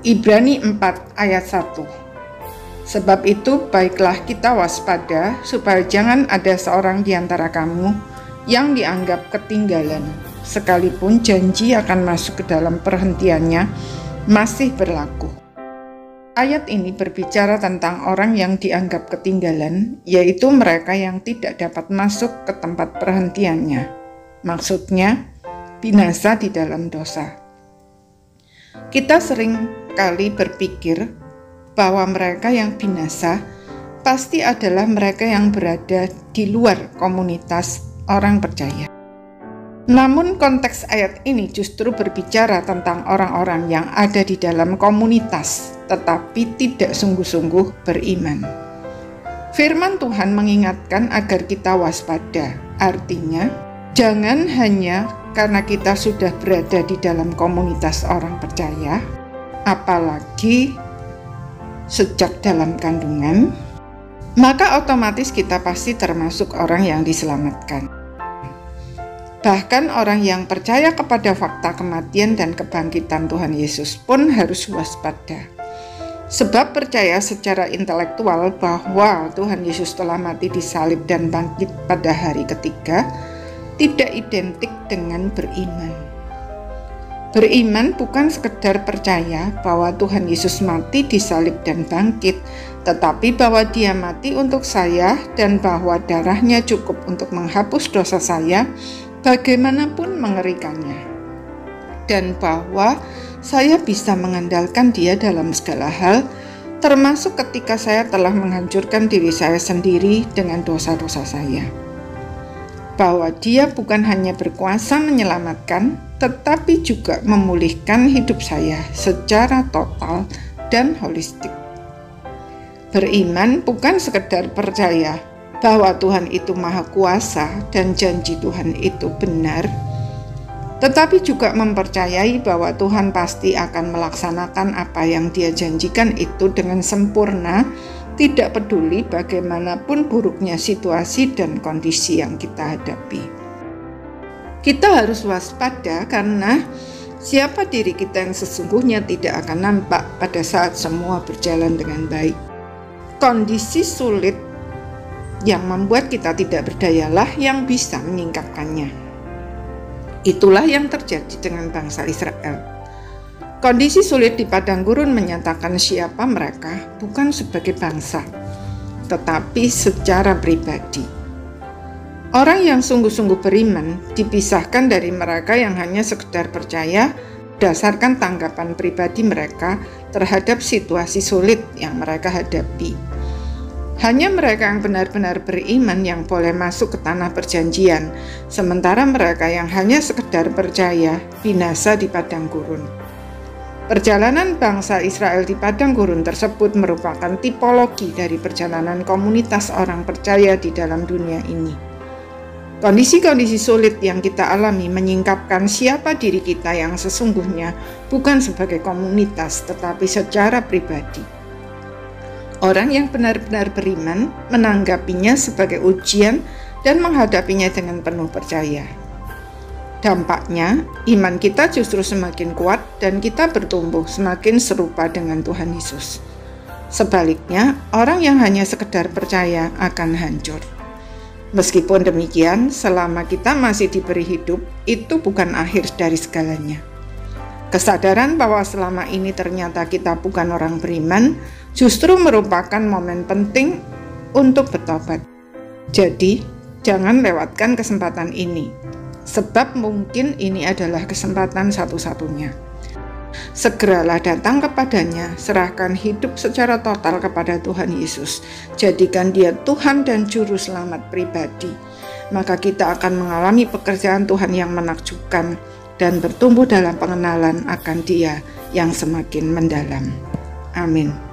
Ibrani 4 ayat 1. Sebab itu baiklah kita waspada supaya jangan ada seorang di antara kamu yang dianggap ketinggalan, sekalipun janji akan masuk ke dalam perhentiannya masih berlaku. Ayat ini berbicara tentang orang yang dianggap ketinggalan, yaitu mereka yang tidak dapat masuk ke tempat perhentiannya. Maksudnya, binasa di dalam dosa. Kita sering kali berpikir bahwa mereka yang binasa pasti adalah mereka yang berada di luar komunitas orang percaya. Namun konteks ayat ini justru berbicara tentang orang-orang yang ada di dalam komunitas tetapi tidak sungguh-sungguh beriman. Firman Tuhan mengingatkan agar kita waspada. Artinya, jangan hanya karena kita sudah berada di dalam komunitas orang percaya, apalagi sejak dalam kandungan, maka otomatis kita pasti termasuk orang yang diselamatkan. Bahkan orang yang percaya kepada fakta kematian dan kebangkitan Tuhan Yesus pun harus waspada. Sebab percaya secara intelektual bahwa Tuhan Yesus telah mati di salib dan bangkit pada hari ketiga tidak identik dengan beriman. Beriman bukan sekedar percaya bahwa Tuhan Yesus mati di salib dan bangkit, tetapi bahwa Dia mati untuk saya dan bahwa darahnya cukup untuk menghapus dosa saya, bagaimanapun mengerikannya. Dan bahwa saya bisa mengandalkan Dia dalam segala hal, termasuk ketika saya telah menghancurkan diri saya sendiri dengan dosa-dosa saya. Bahwa Dia bukan hanya berkuasa menyelamatkan, tetapi juga memulihkan hidup saya secara total dan holistik. Beriman bukan sekedar percaya bahwa Tuhan itu maha kuasa dan janji Tuhan itu benar, tetapi juga mempercayai bahwa Tuhan pasti akan melaksanakan apa yang Dia janjikan itu dengan sempurna, tidak peduli bagaimanapun buruknya situasi dan kondisi yang kita hadapi. Kita harus waspada karena siapa diri kita yang sesungguhnya tidak akan nampak pada saat semua berjalan dengan baik. Kondisi sulit yang membuat kita tidak berdayalah yang bisa menyingkapkannya. Itulah yang terjadi dengan bangsa Israel. Kondisi sulit di padang gurun menyatakan siapa mereka bukan sebagai bangsa, tetapi secara pribadi. Orang yang sungguh-sungguh beriman dipisahkan dari mereka yang hanya sekedar percaya berdasarkan tanggapan pribadi mereka terhadap situasi sulit yang mereka hadapi. Hanya mereka yang benar-benar beriman yang boleh masuk ke tanah perjanjian, sementara mereka yang hanya sekedar percaya binasa di padang gurun. Perjalanan bangsa Israel di padang gurun tersebut merupakan tipologi dari perjalanan komunitas orang percaya di dalam dunia ini. Kondisi-kondisi sulit yang kita alami menyingkapkan siapa diri kita yang sesungguhnya bukan sebagai komunitas tetapi secara pribadi. Orang yang benar-benar beriman menanggapinya sebagai ujian dan menghadapinya dengan penuh percaya. Dampaknya, iman kita justru semakin kuat dan kita bertumbuh semakin serupa dengan Tuhan Yesus. Sebaliknya, orang yang hanya sekedar percaya akan hancur. Meskipun demikian, selama kita masih diberi hidup, itu bukan akhir dari segalanya. Kesadaran bahwa selama ini ternyata kita bukan orang beriman, justru merupakan momen penting untuk bertobat. Jadi, jangan lewatkan kesempatan ini. Sebab mungkin ini adalah kesempatan satu-satunya. Segeralah datang kepadanya, serahkan hidup secara total kepada Tuhan Yesus. Jadikan Dia Tuhan dan Juru Selamat pribadi. Maka kita akan mengalami pekerjaan Tuhan yang menakjubkan dan bertumbuh dalam pengenalan akan Dia yang semakin mendalam. Amin.